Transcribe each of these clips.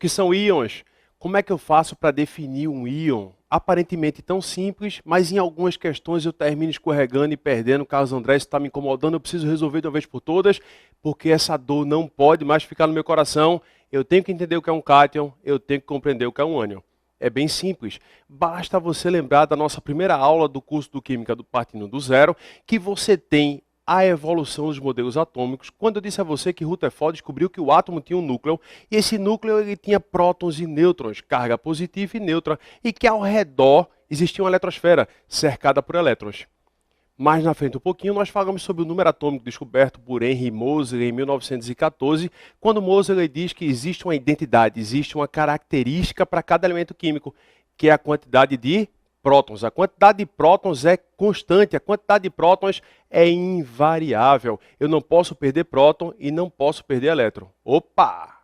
que são íons. Como é que eu faço para definir um íon? Aparentemente tão simples, mas em algumas questões eu termino escorregando e perdendo. Carlos André, isso está me incomodando, eu preciso resolver de uma vez por todas, porque essa dor não pode mais ficar no meu coração. Eu tenho que entender o que é um cátion, eu tenho que compreender o que é um ânion. É bem simples. Basta você lembrar da nossa primeira aula do curso do Química do Partindo do Zero, que você tem a evolução dos modelos atômicos, quando eu disse a você que Rutherford descobriu que o átomo tinha um núcleo, e esse núcleo ele tinha prótons e nêutrons, carga positiva e neutra, e que ao redor existia uma eletrosfera cercada por elétrons. Mais na frente um pouquinho, nós falamos sobre o número atômico descoberto por Henry Moseley em 1914, quando Moseley diz que existe uma identidade, existe uma característica para cada elemento químico, que é a quantidade de prótons. A quantidade de prótons é constante, a quantidade de prótons é invariável. Eu não posso perder próton e não posso perder elétron. Opa!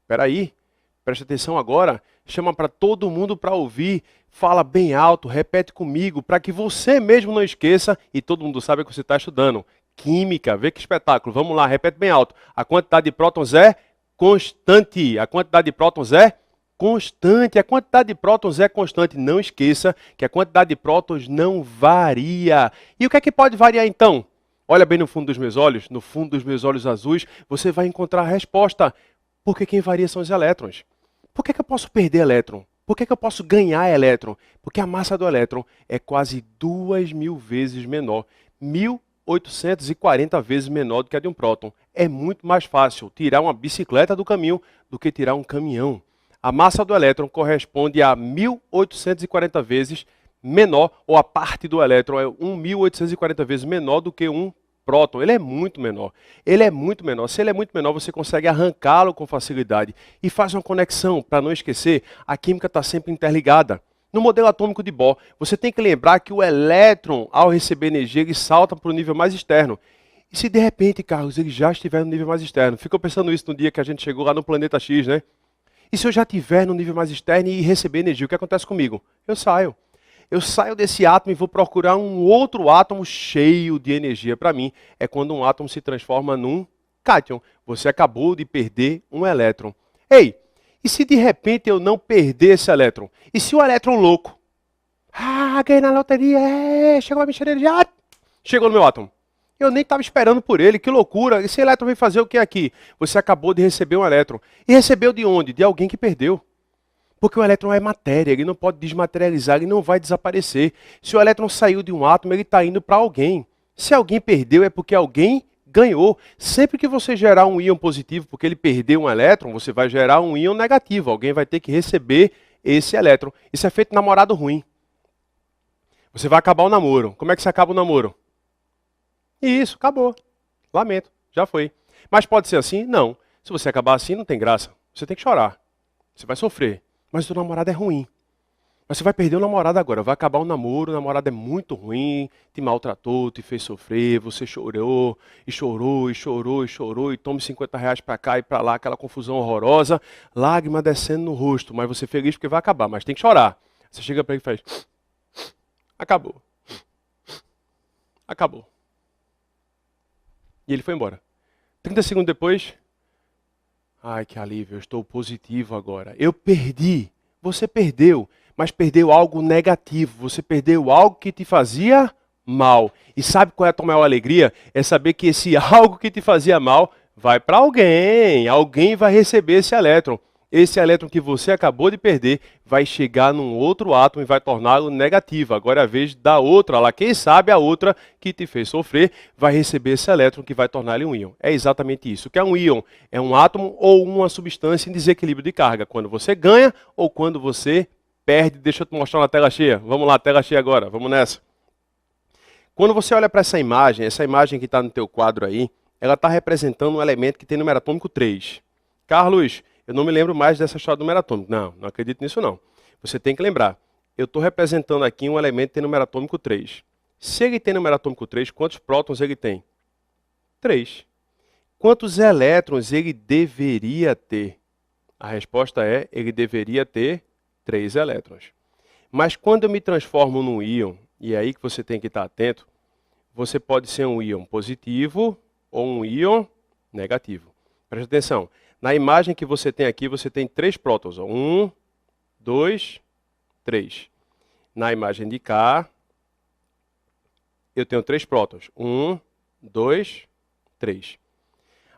Espera aí, preste atenção agora. Chama para todo mundo para ouvir. Fala bem alto, repete comigo, para que você mesmo não esqueça e todo mundo saiba que você está estudando. Química, vê que espetáculo. Vamos lá, repete bem alto. A quantidade de prótons é constante. A quantidade de prótons é constante. A quantidade de prótons é constante. Não esqueça que a quantidade de prótons não varia. E o que é que pode variar então? Olha bem no fundo dos meus olhos, no fundo dos meus olhos azuis, você vai encontrar a resposta. Porque quem varia são os elétrons. Por que eu posso perder elétron? Por que eu posso ganhar elétron? Porque a massa do elétron é quase 2.000 vezes menor. 1.840 vezes menor do que a de um próton. É muito mais fácil tirar uma bicicleta do caminho do que tirar um caminhão. A massa do elétron corresponde a 1.840 vezes menor, ou a parte do elétron é 1.840 vezes menor do que um próton. Ele é muito menor. Ele é muito menor. Se ele é muito menor, você consegue arrancá-lo com facilidade. E faz uma conexão, para não esquecer, a química está sempre interligada. No modelo atômico de Bohr, você tem que lembrar que o elétron, ao receber energia, ele salta para o nível mais externo. E se de repente, Carlos, ele já estiver no nível mais externo? Ficou pensando isso no dia que a gente chegou lá no planeta X, né? E se eu já estiver no nível mais externo e receber energia, o que acontece comigo? Eu saio. Eu saio desse átomo e vou procurar um outro átomo cheio de energia. Para mim, é quando um átomo se transforma num cátion. Você acabou de perder um elétron. Ei, e se de repente eu não perder esse elétron? E se o elétron louco? Ah, ganhei na loteria, chegou a mexer energia, chegou no meu átomo. Eu nem estava esperando por ele, que loucura. Esse elétron veio fazer o que aqui? Você acabou de receber um elétron. E recebeu de onde? De alguém que perdeu. Porque o elétron é matéria, ele não pode desmaterializar, ele não vai desaparecer. Se o elétron saiu de um átomo, ele está indo para alguém. Se alguém perdeu, é porque alguém ganhou. Sempre que você gerar um íon positivo, porque ele perdeu um elétron, você vai gerar um íon negativo. Alguém vai ter que receber esse elétron. Isso é feito namorado ruim. Você vai acabar o namoro. Como é que você acaba o namoro? Isso, acabou. Lamento, já foi. Mas pode ser assim? Não. Se você acabar assim, não tem graça. Você tem que chorar. Você vai sofrer. Mas o namorado é ruim. Mas você vai perder o namorado agora. Vai acabar o namoro, o namorado é muito ruim, te maltratou, te fez sofrer, você chorou, e chorou, e chorou, e chorou, e tome R$ 50 para cá e para lá, aquela confusão horrorosa, lágrima descendo no rosto, mas você feliz porque vai acabar, mas tem que chorar. Você chega para ele e faz, acabou. Acabou. E ele foi embora. 30 segundos depois, ai, que alívio, eu estou positivo agora. Eu perdi. Você perdeu, mas perdeu algo negativo. Você perdeu algo que te fazia mal. E sabe qual é a tua maior alegria? É saber que esse algo que te fazia mal vai para alguém. Alguém vai receber esse elétron. Esse elétron que você acabou de perder vai chegar num outro átomo e vai torná-lo negativo. Agora é a vez da outra lá. Quem sabe a outra que te fez sofrer vai receber esse elétron que vai tornar ele um íon. É exatamente isso. O que é um íon? É um átomo ou uma substância em desequilíbrio de carga. Quando você ganha ou quando você perde. Deixa eu te mostrar na tela cheia. Vamos lá, tela cheia agora. Vamos nessa. Quando você olha para essa imagem que está no teu quadro aí, ela está representando um elemento que tem número atômico 3. Carlos, eu não me lembro mais dessa história do número atômico. Não, não acredito nisso não. Você tem que lembrar. Eu estou representando aqui um elemento que tem número atômico 3. Se ele tem número atômico 3, quantos prótons ele tem? 3. Quantos elétrons ele deveria ter? A resposta é, ele deveria ter 3 elétrons. Mas quando eu me transformo num íon, e é aí que você tem que estar atento, você pode ser um íon positivo ou um íon negativo. Presta atenção. Na imagem que você tem aqui, você tem 3 prótons. 1, 2, 3. Na imagem de cá, eu tenho 3 prótons. 1, 2, 3.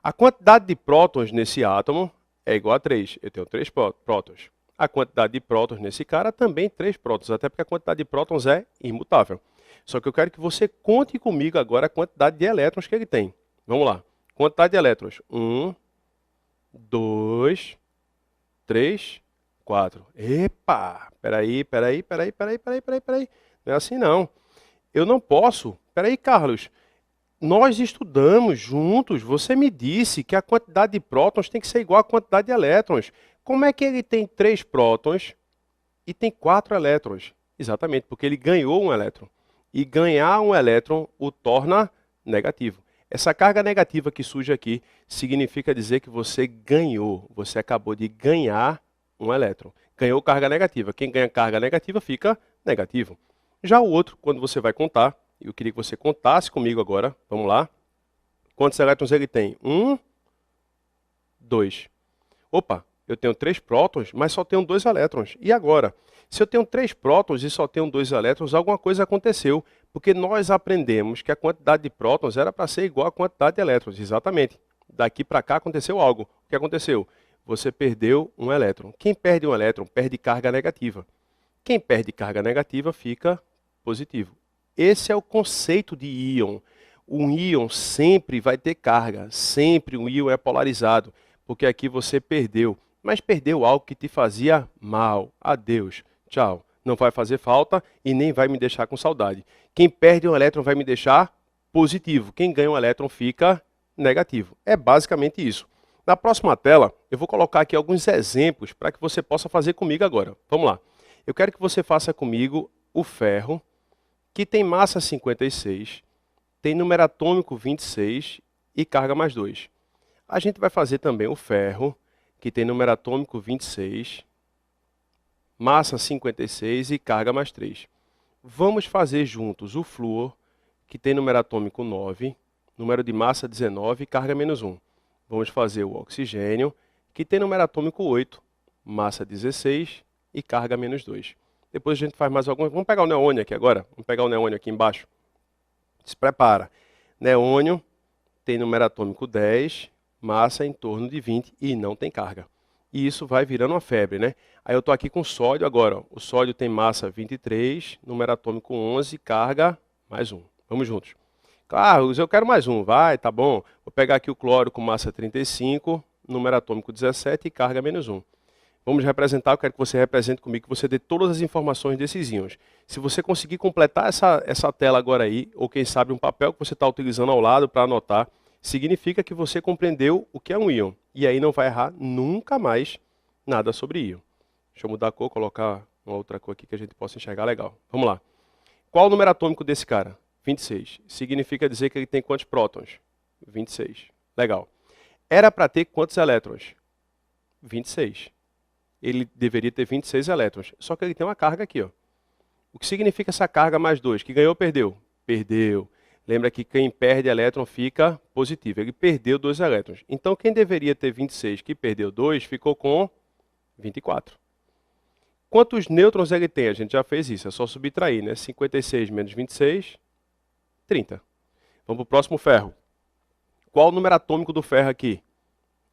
A quantidade de prótons nesse átomo é igual a 3. Eu tenho 3 prótons. A quantidade de prótons nesse cara também 3 prótons, até porque a quantidade de prótons é imutável. Só que eu quero que você conte comigo agora a quantidade de elétrons que ele tem. Vamos lá. Quantidade de elétrons. 1, 2, 3, 4. Epa! Peraí. Não é assim não. Eu não posso. Peraí, Carlos. Nós estudamos juntos, você me disse que a quantidade de prótons tem que ser igual à quantidade de elétrons. Como é que ele tem 3 prótons e tem 4 elétrons? Exatamente, porque ele ganhou um elétron. E ganhar um elétron o torna negativo. Essa carga negativa que surge aqui significa dizer que você ganhou, você acabou de ganhar um elétron. Ganhou carga negativa. Quem ganha carga negativa fica negativo. Já o outro, quando você vai contar, eu queria que você contasse comigo agora. Vamos lá. Quantos elétrons ele tem? 1, 2. Opa, eu tenho 3 prótons, mas só tenho 2 elétrons. E agora? Se eu tenho 3 prótons e só tenho 2 elétrons, alguma coisa aconteceu. Porque nós aprendemos que a quantidade de prótons era para ser igual à quantidade de elétrons. Exatamente. Daqui para cá aconteceu algo. O que aconteceu? Você perdeu um elétron. Quem perde um elétron perde carga negativa. Quem perde carga negativa fica positivo. Esse é o conceito de íon. Um íon sempre vai ter carga, sempre um íon é polarizado, porque aqui você perdeu, mas perdeu algo que te fazia mal. Adeus, tchau. Não vai fazer falta e nem vai me deixar com saudade. Quem perde um elétron vai me deixar positivo. Quem ganha um elétron fica negativo. É basicamente isso. Na próxima tela, eu vou colocar aqui alguns exemplos para que você possa fazer comigo agora. Vamos lá. Eu quero que você faça comigo o ferro, que tem massa 56, tem número atômico 26 e carga mais 2. A gente vai fazer também o ferro, que tem número atômico 26, massa 56 e carga mais 3. Vamos fazer juntos o flúor, que tem número atômico 9, número de massa 19 e carga menos 1. Vamos fazer o oxigênio, que tem número atômico 8, massa 16 e carga menos 2. Depois a gente faz mais algumas. Vamos pegar o neônio aqui agora. Vamos pegar o neônio aqui embaixo. Se prepara. Neônio tem número atômico 10, massa em torno de 20 e não tem carga. E isso vai virando uma febre, né? Aí eu estou aqui com sódio agora. Ó. O sódio tem massa 23, número atômico 11, carga mais 1. Vamos juntos. Carlos, eu quero mais um. Vai, tá bom. Vou pegar aqui o cloro com massa 35, número atômico 17 e carga menos 1. Vamos representar, eu quero que você represente comigo, que você dê todas as informações desses íons. Se você conseguir completar essa tela agora aí, ou quem sabe um papel que você está utilizando ao lado para anotar, significa que você compreendeu o que é um íon. E aí não vai errar nunca mais nada sobre íon. Deixa eu mudar a cor, colocar uma outra cor aqui que a gente possa enxergar legal. Vamos lá. Qual o número atômico desse cara? 26. Significa dizer que ele tem quantos prótons? 26. Legal. Era para ter quantos elétrons? 26. Ele deveria ter 26 elétrons. Só que ele tem uma carga aqui. Ó. O que significa essa carga mais 2? Que ganhou ou perdeu? Perdeu. Lembra que quem perde elétron fica positivo. Ele perdeu 2 elétrons. Então, quem deveria ter 26, que perdeu 2, ficou com 24. Quantos nêutrons ele tem? A gente já fez isso. É só subtrair, né? 56 menos 26, 30. Vamos para o próximo ferro. Qual o número atômico do ferro aqui?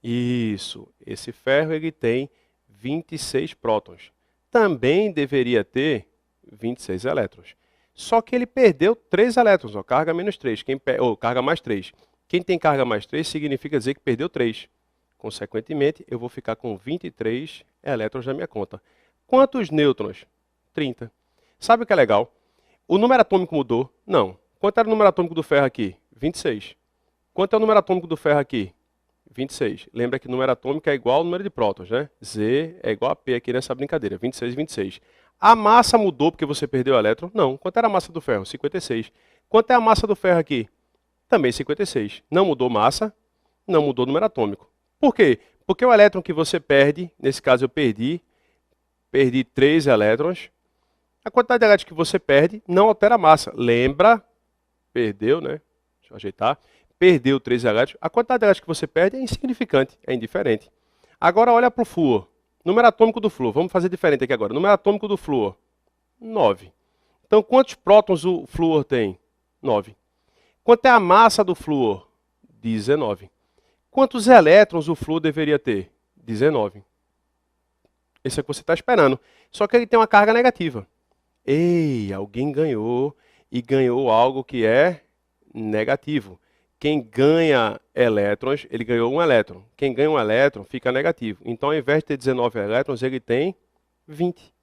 Isso. Esse ferro ele tem 26 prótons. Também deveria ter 26 elétrons. Só que ele perdeu 3 elétrons, ó, carga menos 3, carga mais 3. Quem tem carga mais 3 significa dizer que perdeu 3. Consequentemente, eu vou ficar com 23 elétrons na minha conta. Quantos nêutrons? 30. Sabe o que é legal? O número atômico mudou? Não. Quanto era o número atômico do ferro aqui? 26. Quanto é o número atômico do ferro aqui? 26. Lembra que o número atômico é igual ao número de prótons, né? Z é igual a P aqui nessa brincadeira. 26 e 26. A massa mudou porque você perdeu o elétron? Não. Quanto era a massa do ferro? 56. Quanto é a massa do ferro aqui? Também 56. Não mudou massa, não mudou o número atômico. Por quê? Porque o elétron que você perde, nesse caso eu perdi 3 elétrons. A quantidade de elétrons que você perde não altera a massa. Lembra? Perdeu, né? Deixa eu ajeitar. Perdeu 3 elétrons. A quantidade de elétrons que você perde é insignificante, é indiferente. Agora olha para o flúor. Número atômico do flúor. Vamos fazer diferente aqui agora. Número atômico do flúor. 9. Então, quantos prótons o flúor tem? 9. Quanto é a massa do flúor? 19. Quantos elétrons o flúor deveria ter? 19. Esse é o que você está esperando. Só que ele tem uma carga negativa. Ei, alguém ganhou e ganhou algo que é negativo. Quem ganha elétrons, ele ganhou um elétron. Quem ganha um elétron fica negativo. Então, ao invés de ter 19 elétrons, ele tem 20.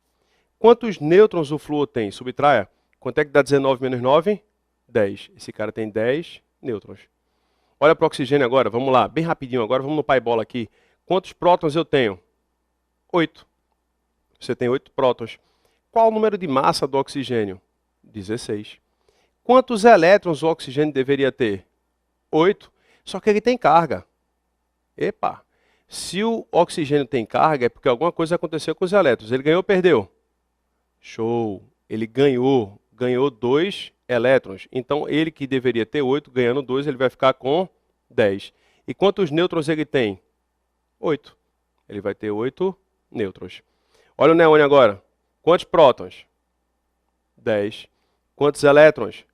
Quantos nêutrons o flúor tem? Subtraia. Quanto é que dá 19 menos 9? 10. Esse cara tem 10 nêutrons. Olha para o oxigênio agora, vamos lá, bem rapidinho agora, vamos no pai bola aqui. Quantos prótons eu tenho? 8. Você tem 8 prótons. Qual o número de massa do oxigênio? 16. Quantos elétrons o oxigênio deveria ter? 8. Só que ele tem carga. Epa! Se o oxigênio tem carga, é porque alguma coisa aconteceu com os elétrons. Ele ganhou ou perdeu? Show! Ele ganhou 2 elétrons. Então, ele que deveria ter 8, ganhando 2, ele vai ficar com 10. E quantos nêutrons ele tem? 8. Ele vai ter 8 nêutrons. Olha o neônio agora. Quantos prótons? 10. Quantos elétrons?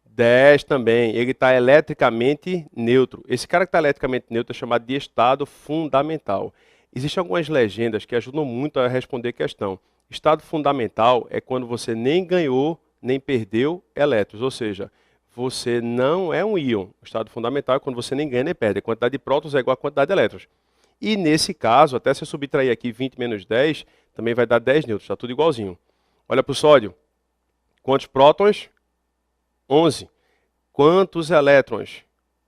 10 também. Ele está eletricamente neutro. Esse cara que está eletricamente neutro é chamado de estado fundamental. Existem algumas legendas que ajudam muito a responder a questão. Estado fundamental é quando você nem ganhou, nem perdeu elétrons. Ou seja, você não é um íon. O estado fundamental é quando você nem ganha, nem perde. A quantidade de prótons é igual à quantidade de elétrons. E nesse caso, até se eu subtrair aqui 20 menos 10, também vai dar 10 nêutrons. Está tudo igualzinho. Olha para o sódio. Quantos prótons? 11. Quantos elétrons?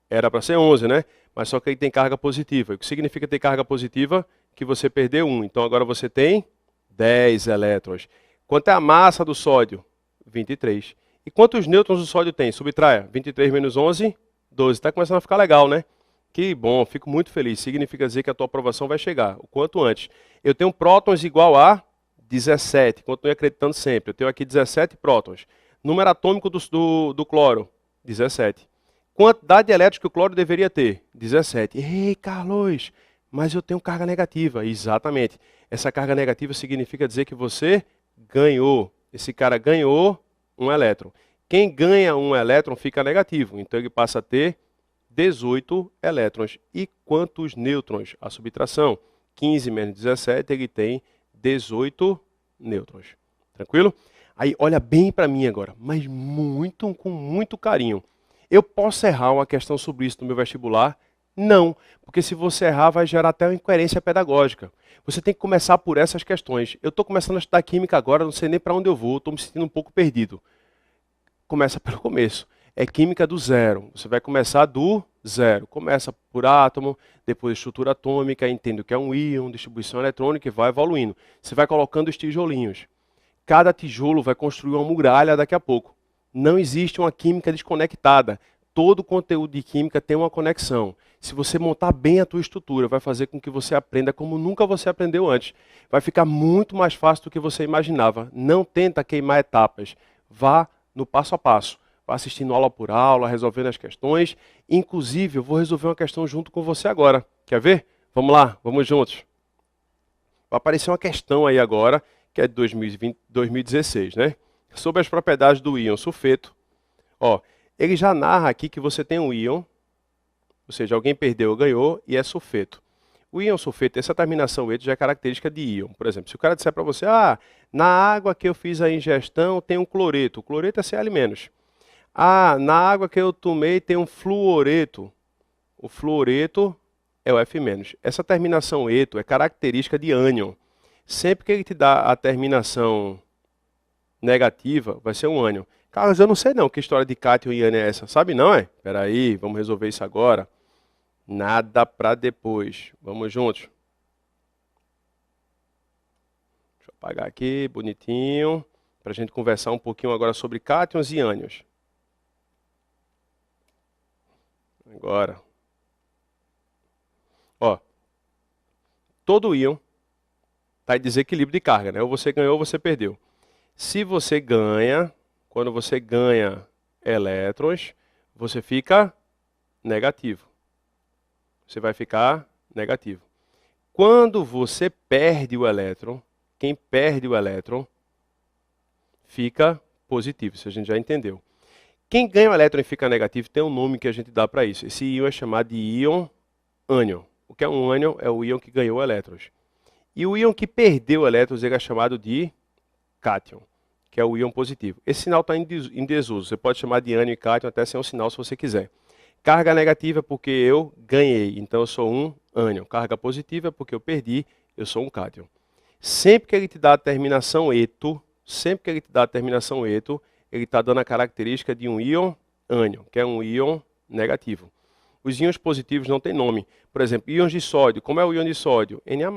Era para ser 11, né? Mas só que aí tem carga positiva. O que significa ter carga positiva? Que você perdeu 1. Então agora você tem 10 elétrons. Quanto é a massa do sódio? 23. E quantos nêutrons o sódio tem? Subtraia. 23 menos 11, 12. Está começando a ficar legal, né? Que bom, fico muito feliz. Significa dizer que a tua aprovação vai chegar o quanto antes. Eu tenho prótons igual a 17. Continue acreditando sempre. Eu tenho aqui 17 prótons. Número atômico do cloro? 17. Quantidade de elétrons que o cloro deveria ter? 17. Ei, Carlos, mas eu tenho carga negativa. Exatamente. Essa carga negativa significa dizer que você ganhou. Esse cara ganhou um elétron. Quem ganha um elétron fica negativo. Então ele passa a ter 18 elétrons. E quantos nêutrons? A subtração. 15 menos 17, ele tem 18 nêutrons. Tranquilo? Aí olha bem para mim agora, mas com muito carinho. Eu posso errar uma questão sobre isso no meu vestibular? Não, porque se você errar vai gerar até uma incoerência pedagógica. Você tem que começar por essas questões. Eu estou começando a estudar química agora, não sei nem para onde eu vou, estou me sentindo um pouco perdido. Começa pelo começo. É química do zero. Você vai começar do zero. Começa por átomo, depois estrutura atômica, entende o que é um íon, distribuição eletrônica e vai evoluindo. Você vai colocando os tijolinhos. Cada tijolo vai construir uma muralha daqui a pouco. Não existe uma química desconectada. Todo conteúdo de química tem uma conexão. Se você montar bem a tua estrutura, vai fazer com que você aprenda como nunca você aprendeu antes. Vai ficar muito mais fácil do que você imaginava. Não tenta queimar etapas. Vá no passo a passo. Vá assistindo aula por aula, resolvendo as questões. Inclusive, eu vou resolver uma questão junto com você agora. Quer ver? Vamos lá, vamos juntos. Vai aparecer uma questão aí agora, que é de 2016, né? Sobre as propriedades do íon sulfeto. Ó, ele já narra aqui que você tem um íon, ou seja, alguém perdeu ou ganhou, e é sulfeto. O íon sulfeto, essa terminação eto já é característica de íon. Por exemplo, se o cara disser para você, na água que eu fiz a ingestão tem um cloreto. O cloreto é Cl-. Na água que eu tomei tem um fluoreto. O fluoreto é o F-. Essa terminação eto é característica de ânion. Sempre que ele te dá a terminação negativa, vai ser um ânion. Carlos, eu não sei não que história de cátion e ânion é essa. Sabe não, é? Espera aí, vamos resolver isso agora. Nada para depois. Vamos juntos. Deixa eu apagar aqui, bonitinho, para a gente conversar um pouquinho agora sobre cátions e ânions. Agora. Ó, todo íon está em desequilíbrio de carga, né? Ou você ganhou ou você perdeu. Se você ganha, quando você ganha elétrons, você fica negativo. Você vai ficar negativo. Quando você perde o elétron, quem perde o elétron fica positivo, isso a gente já entendeu. Quem ganha o elétron e fica negativo tem um nome que a gente dá para isso. Esse íon é chamado de íon ânion. O que é um ânion? É o íon que ganhou elétrons. E o íon que perdeu elétrons ele é chamado de cátion, que é o íon positivo. Esse sinal está em desuso. Você pode chamar de ânion e cátion até sem um sinal se você quiser. Carga negativa porque eu ganhei, então eu sou um ânion. Carga positiva porque eu perdi, eu sou um cátion. Sempre que ele te dá a terminação eto, ele está dando a característica de um íon ânion, que é um íon negativo. Os íons positivos não têm nome. Por exemplo, íons de sódio. Como é o íon de sódio? Na+.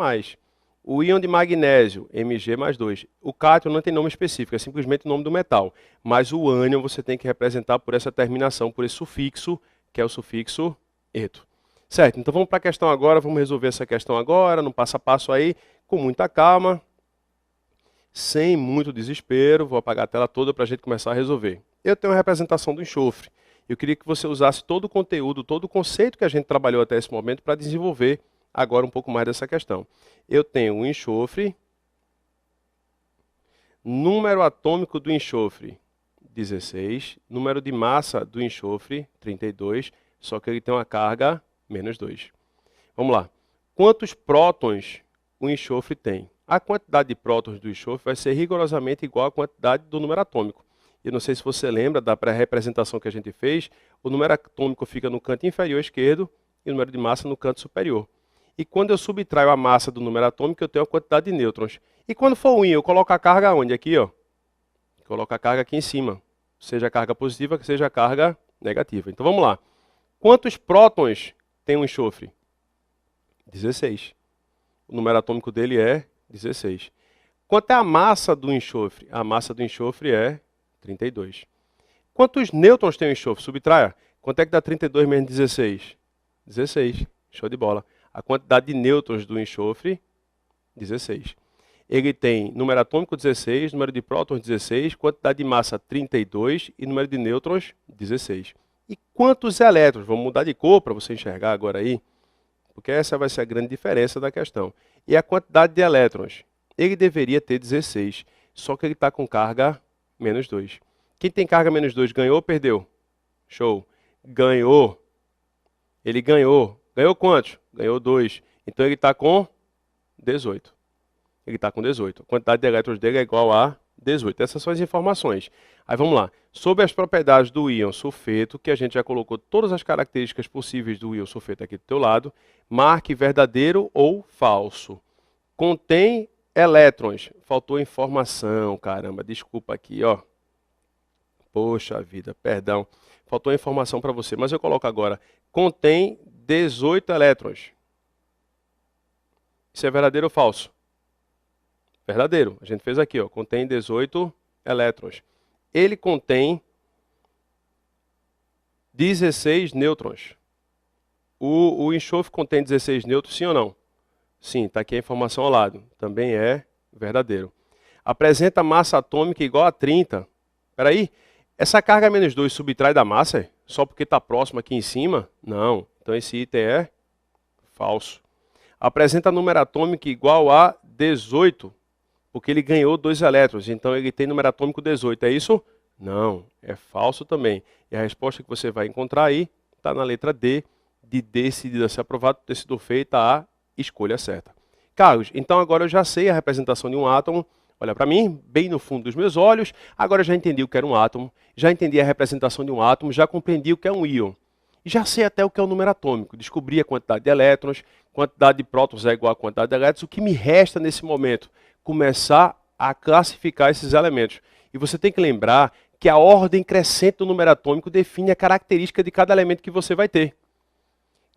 O íon de magnésio, Mg+2. O cátion não tem nome específico, é simplesmente o nome do metal. Mas o ânion você tem que representar por essa terminação, por esse sufixo, que é o sufixo eto. Certo, então vamos para a questão agora, vamos resolver essa questão agora, no passo a passo aí, com muita calma, sem muito desespero. Vou apagar a tela toda para a gente começar a resolver. Eu tenho a representação do enxofre. Eu queria que você usasse todo o conteúdo, todo o conceito que a gente trabalhou até esse momento para desenvolver agora um pouco mais dessa questão. Eu tenho o enxofre, número atômico do enxofre, 16, número de massa do enxofre, 32, só que ele tem uma carga -2. Vamos lá. Quantos prótons o enxofre tem? A quantidade de prótons do enxofre vai ser rigorosamente igual à quantidade do número atômico. Eu não sei se você lembra da pré-representação que a gente fez, o número atômico fica no canto inferior esquerdo e o número de massa no canto superior. E quando eu subtraio a massa do número atômico, eu tenho a quantidade de nêutrons. E quando for um íon, eu coloco a carga onde? Aqui, ó. Coloco a carga aqui em cima. Seja a carga positiva, seja a carga negativa. Então vamos lá. Quantos prótons tem um enxofre? 16. O número atômico dele é 16. Quanto é a massa do enxofre? A massa do enxofre é 32. Quantos nêutrons tem o enxofre? Subtraia. Quanto é que dá 32 menos 16? 16. Show de bola. A quantidade de nêutrons do enxofre, 16. Ele tem número atômico 16, número de prótons 16, quantidade de massa 32 e número de nêutrons 16. E quantos elétrons? Vamos mudar de cor para você enxergar agora aí, porque essa vai ser a grande diferença da questão. E a quantidade de elétrons? Ele deveria ter 16, só que ele está com carga -2. Quem tem carga -2 ganhou ou perdeu? Show. Ganhou. Ele ganhou. Ganhou quantos? Ganhou 2. Então ele está com 18. Ele está com 18. A quantidade de elétrons dele é igual a 18. Essas são as informações. Aí vamos lá. Sobre as propriedades do íon sulfeto, que a gente já colocou todas as características possíveis do íon sulfeto aqui do teu lado, marque verdadeiro ou falso. Contém elétrons. Faltou informação, caramba. Desculpa aqui, ó. Poxa vida, perdão. Faltou informação para você, mas eu coloco agora. Contém 18 elétrons. Isso é verdadeiro ou falso? Verdadeiro. A gente fez aqui, ó. Contém 18 elétrons. Ele contém 16 nêutrons. O enxofre contém 16 nêutrons, sim ou não? Sim, está aqui a informação ao lado. Também é verdadeiro. Apresenta massa atômica igual a 30. Espera aí. Essa carga -2 subtrai da massa? Só porque está próximo aqui em cima? Não. Então esse item é falso. Apresenta número atômico igual a 18, porque ele ganhou 2 elétrons. Então ele tem número atômico 18. É isso? Não. É falso também. E a resposta que você vai encontrar aí está na letra D, de decidido a ser aprovado, ter sido feita a escolha certa. Carlos, então agora eu já sei a representação de um átomo. Olha para mim, bem no fundo dos meus olhos. Agora eu já entendi o que era um átomo, já entendi a representação de um átomo, já compreendi o que é um íon. E já sei até o que é o número atômico. Descobri a quantidade de elétrons, quantidade de prótons é igual à quantidade de elétrons. O que me resta nesse momento? Começar a classificar esses elementos. E você tem que lembrar que a ordem crescente do número atômico define a característica de cada elemento que você vai ter.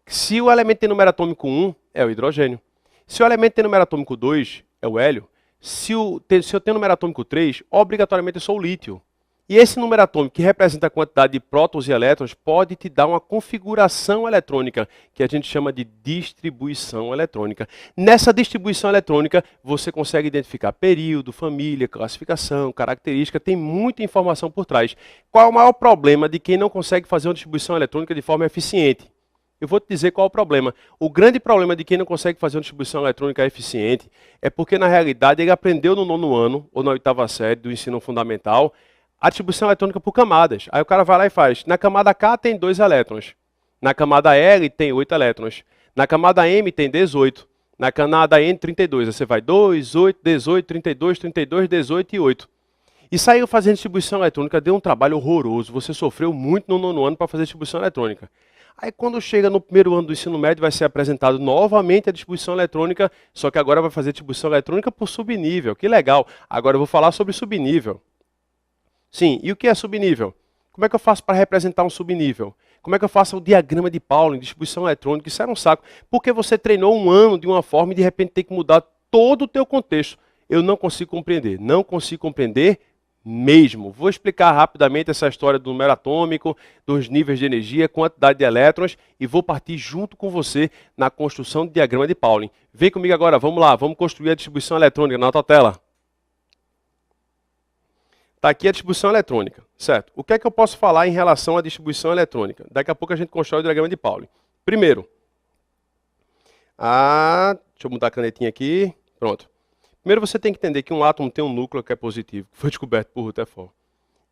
Se o elemento tem número atômico 1, é o hidrogênio. Se o elemento tem número atômico 2, é o hélio. Se eu tenho número atômico 3, obrigatoriamente eu sou o lítio. E esse número atômico, que representa a quantidade de prótons e elétrons, pode te dar uma configuração eletrônica, que a gente chama de distribuição eletrônica. Nessa distribuição eletrônica, você consegue identificar período, família, classificação, característica, tem muita informação por trás. Qual é o maior problema de quem não consegue fazer uma distribuição eletrônica de forma eficiente? Eu vou te dizer qual é o problema. O grande problema de quem não consegue fazer uma distribuição eletrônica eficiente é porque, na realidade, ele aprendeu no 9º ano ou na 8ª série do ensino fundamental a distribuição eletrônica por camadas. Aí o cara vai lá e faz. Na camada K tem 2 elétrons. Na camada L tem 8 elétrons. Na camada M tem 18. Na camada N, 32. Aí você vai 2, 8, 18, 32, 32, 18 e 8. E saiu fazendo distribuição eletrônica, deu um trabalho horroroso. Você sofreu muito no 9º ano para fazer distribuição eletrônica. Aí quando chega no 1º ano do ensino médio, vai ser apresentado novamente a distribuição eletrônica, só que agora vai fazer distribuição eletrônica por subnível. Que legal. Agora eu vou falar sobre subnível. Sim, e o que é subnível? Como é que eu faço para representar um subnível? Como é que eu faço o diagrama de Pauling, distribuição eletrônica? Isso era um saco. Porque você treinou um ano de uma forma e de repente tem que mudar todo o teu contexto. Eu não consigo compreender. Não consigo compreender mesmo. Vou explicar rapidamente essa história do número atômico, dos níveis de energia, quantidade de elétrons e vou partir junto com você na construção do diagrama de Pauling. Vem comigo agora, vamos lá, vamos construir a distribuição eletrônica na tua tela. Está aqui a distribuição eletrônica, certo? O que é que eu posso falar em relação à distribuição eletrônica? Daqui a pouco a gente constrói o diagrama de Pauling. Primeiro, deixa eu mudar a canetinha aqui, pronto. Primeiro você tem que entender que um átomo tem um núcleo que é positivo, que foi descoberto por Rutherford.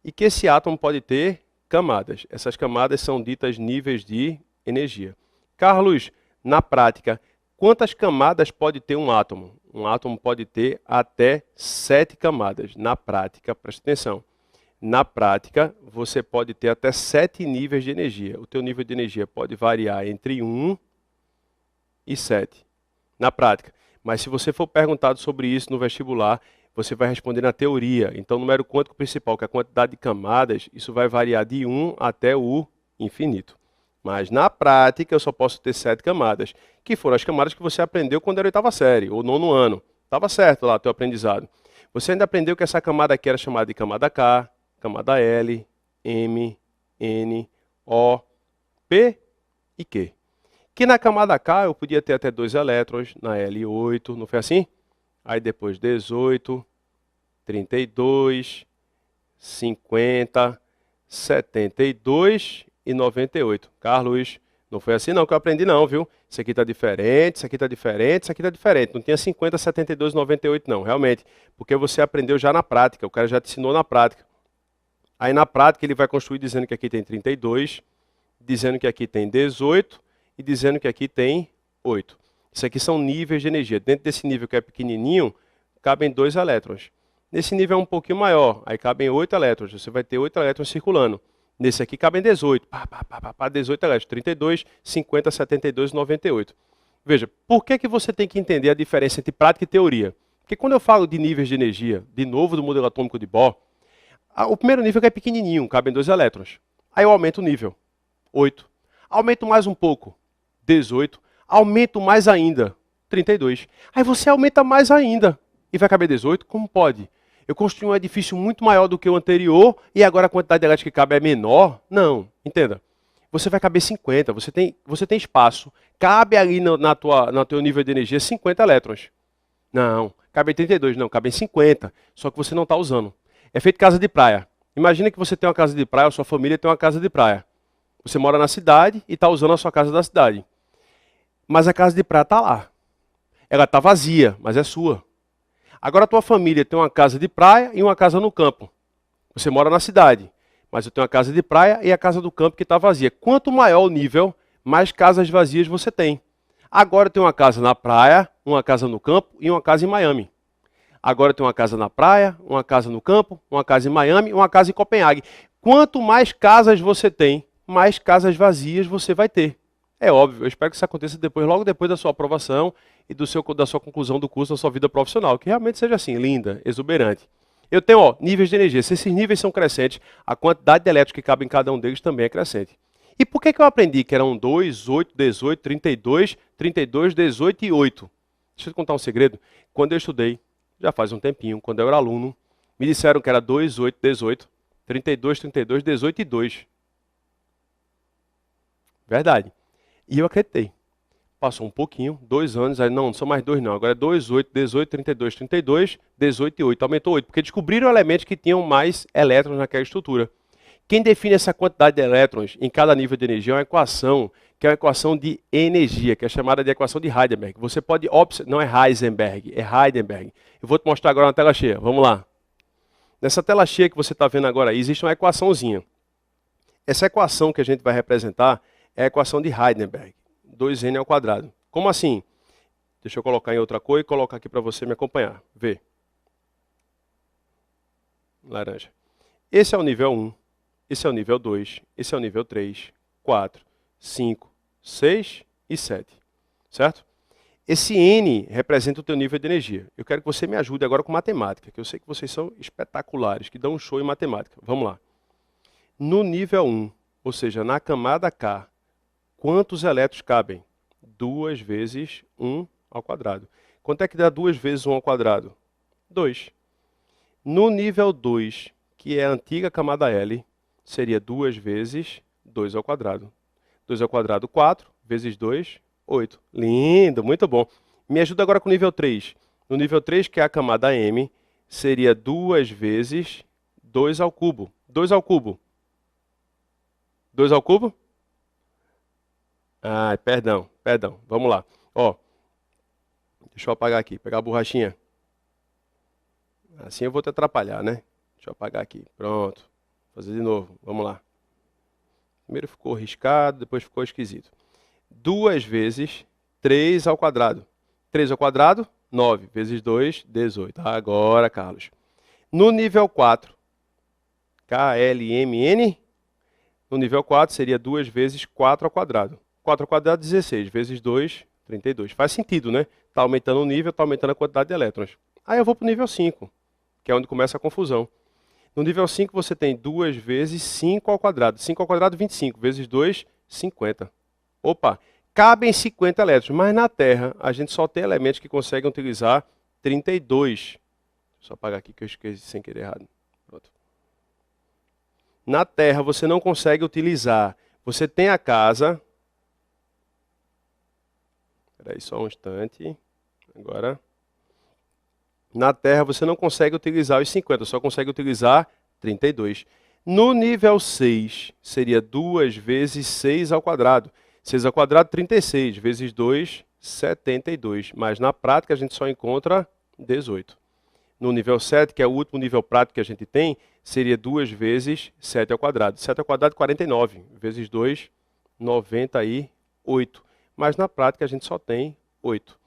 E que esse átomo pode ter camadas. Essas camadas são ditas níveis de energia. Carlos, na prática, quantas camadas pode ter um átomo? Um átomo pode ter até 7 camadas. Na prática, preste atenção. Na prática, você pode ter até 7 níveis de energia. O teu nível de energia pode variar entre 1 e 7. Na prática. Mas se você for perguntado sobre isso no vestibular, você vai responder na teoria. Então, o número quântico principal, que é a quantidade de camadas, isso vai variar de 1 até o infinito. Mas na prática, eu só posso ter 7 camadas, que foram as camadas que você aprendeu quando era 8ª série, ou 9º ano. Estava certo lá o teu aprendizado. Você ainda aprendeu que essa camada aqui era chamada de camada K, camada L, M, N, O, P e Q. Que na camada K eu podia ter até 2 elétrons, na L 8, não foi assim? Aí depois 18, 32, 50, 72 e 98. Carlos, não foi assim não que eu aprendi não, viu? Isso aqui está diferente, isso aqui está diferente, isso aqui está diferente. Não tinha 50, 72 e 98 não, realmente. Porque você aprendeu já na prática, o cara já te ensinou na prática. Aí na prática ele vai construir dizendo que aqui tem 32, dizendo que aqui tem 18 e dizendo que aqui tem 8. Isso aqui são níveis de energia. Dentro desse nível que é pequenininho, cabem 2 elétrons. Nesse nível é um pouquinho maior, aí cabem 8 elétrons. Você vai ter 8 elétrons circulando. Nesse aqui cabem 18. 18 elétrons. 32, 50, 72 e 98. Veja, por que você tem que entender a diferença entre prática e teoria? Porque quando eu falo de níveis de energia, de novo do modelo atômico de Bohr, o primeiro nível que é pequenininho, cabem 2 elétrons. Aí eu aumento o nível, 8. Aumento mais um pouco, 18. Aumento mais ainda, 32. Aí você aumenta mais ainda e vai caber 18? Como pode? Eu construí um edifício muito maior do que o anterior e agora a quantidade de elétrica que cabe é menor? Não, entenda. Você vai caber 50, você tem espaço. Cabe ali no teu nível de energia 50 elétrons. Não, cabe 32, não, cabe 50. Só que você não está usando. É feito casa de praia. Imagina que você tem uma casa de praia, ou sua família tem uma casa de praia. Você mora na cidade e está usando a sua casa da cidade. Mas a casa de praia está lá. Ela está vazia, mas é sua. Agora a tua família tem uma casa de praia e uma casa no campo. Você mora na cidade, mas eu tenho uma casa de praia e a casa do campo que está vazia. Quanto maior o nível, mais casas vazias você tem. Agora eu tenho uma casa na praia, uma casa no campo e uma casa em Miami. Agora eu tenho uma casa na praia, uma casa no campo, uma casa em Miami e uma casa em Copenhague. Quanto mais casas você tem, mais casas vazias você vai ter. É óbvio, eu espero que isso aconteça logo depois da sua aprovação e da sua conclusão do curso da sua vida profissional, que realmente seja assim, linda, exuberante. Eu tenho níveis de energia. Se esses níveis são crescentes, a quantidade de elétrons que cabe em cada um deles também é crescente. E por que eu aprendi que eram 2, 8, 18, 32, 32, 18 e 8? Deixa eu te contar um segredo. Quando eu estudei, já faz um tempinho, quando eu era aluno, me disseram que era 2, 8, 18, 32, 32, 18 e 2. Verdade. E eu acreditei. Passou um pouquinho, 2 anos, aí não são mais 2 não, agora é 2, 8, 18, 32, 32, 18 e 8. Aumentou 8, porque descobriram elementos que tinham mais elétrons naquela estrutura. Quem define essa quantidade de elétrons em cada nível de energia é uma equação que é a equação de energia, que é chamada de equação de Heisenberg. Você pode não é Heisenberg, é Heisenberg. Eu vou te mostrar agora na tela cheia. Vamos lá. Nessa tela cheia que você está vendo agora aí, existe uma equaçãozinha. Essa equação que a gente vai representar é a equação de Heisenberg, 2n ao quadrado. Como assim? Deixa eu colocar em outra cor e colocar aqui para você me acompanhar. Vê. Laranja. Esse é o nível 1, esse é o nível 2, esse é o nível 3, 4, 5, 6 e 7. Certo? Esse N representa o teu nível de energia. Eu quero que você me ajude agora com matemática, que eu sei que vocês são espetaculares, que dão um show em matemática. Vamos lá. No nível 1, ou seja, na camada K, quantos elétrons cabem? 2 vezes 1 ao quadrado. Quanto é que dá 2 vezes 1 ao quadrado? 2. No nível 2, que é a antiga camada L, seria 2 vezes 2 ao quadrado. 2 ao quadrado, 4, vezes 2, 8. Lindo, muito bom. Me ajuda agora com o nível 3. No nível 3, que é a camada M, seria 2 vezes 2 ao cubo. 2 ao cubo. 2 ao cubo? Ah, perdão. Vamos lá. Ó, deixa eu apagar aqui, pegar a borrachinha. Assim eu vou te atrapalhar, né? Deixa eu apagar aqui. Pronto. Vou fazer de novo. Vamos lá. Primeiro ficou riscado, depois ficou esquisito. 2 vezes 3 ao quadrado. 3 ao quadrado, 9. Vezes 2, 18. Agora, Carlos. No nível 4, KLMN, no nível 4 seria 2 vezes 4 ao quadrado. 4 ao quadrado, 16. Vezes 2, 32. Faz sentido, né? Está aumentando o nível, está aumentando a quantidade de elétrons. Aí eu vou para o nível 5, que é onde começa a confusão. No nível 5 você tem 2 vezes 5 ao quadrado. 5 ao quadrado, 25. Vezes 2, 50. Opa, cabem 50 elétrons, mas na Terra a gente só tem elementos que conseguem utilizar 32. Deixa eu só apagar aqui que eu esqueci sem querer errado. Pronto. Na Terra você não consegue utilizar. Você tem a casa. Espera aí só um instante. Agora. Na Terra você não consegue utilizar os 50, só consegue utilizar 32. No nível 6 seria 2 vezes 6 ao quadrado. 6 ao quadrado, 36. Vezes 2, 72. Mas na prática a gente só encontra 18. No nível 7, que é o último nível prático que a gente tem, seria 2 vezes 7 ao quadrado. 7 ao quadrado, 49. Vezes 2, 98. Mas na prática a gente só tem 8.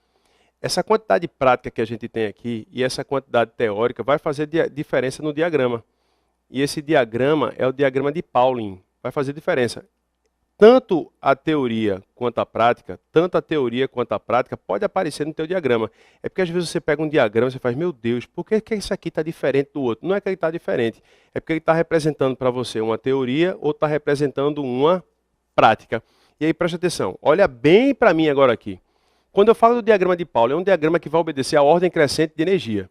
Essa quantidade prática que a gente tem aqui e essa quantidade teórica vai fazer diferença no diagrama. E esse diagrama é o diagrama de Pauling. Vai fazer diferença. Tanto a teoria quanto a prática, pode aparecer no teu diagrama. É porque às vezes você pega um diagrama e você faz, meu Deus, por que isso aqui está diferente do outro? Não é que ele está diferente, é porque ele está representando para você uma teoria ou está representando uma prática. E aí presta atenção, olha bem para mim agora aqui. Quando eu falo do diagrama de Pauling, é um diagrama que vai obedecer à ordem crescente de energia.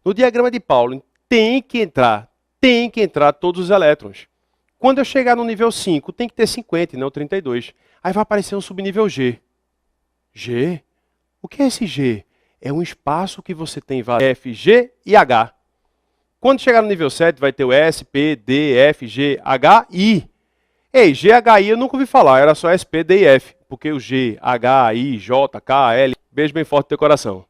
No diagrama de Pauling tem que entrar todos os elétrons. Quando eu chegar no nível 5, tem que ter 50 e não 32. Aí vai aparecer um subnível G. G? O que é esse G? É um espaço que você tem F, G e H. Quando chegar no nível 7, vai ter o S, P, D, F, G, H, I. Ei, G, H, I eu nunca ouvi falar, era só S, P, D e F. Porque o G, H, I, J, K, L... Beijo bem forte no teu coração.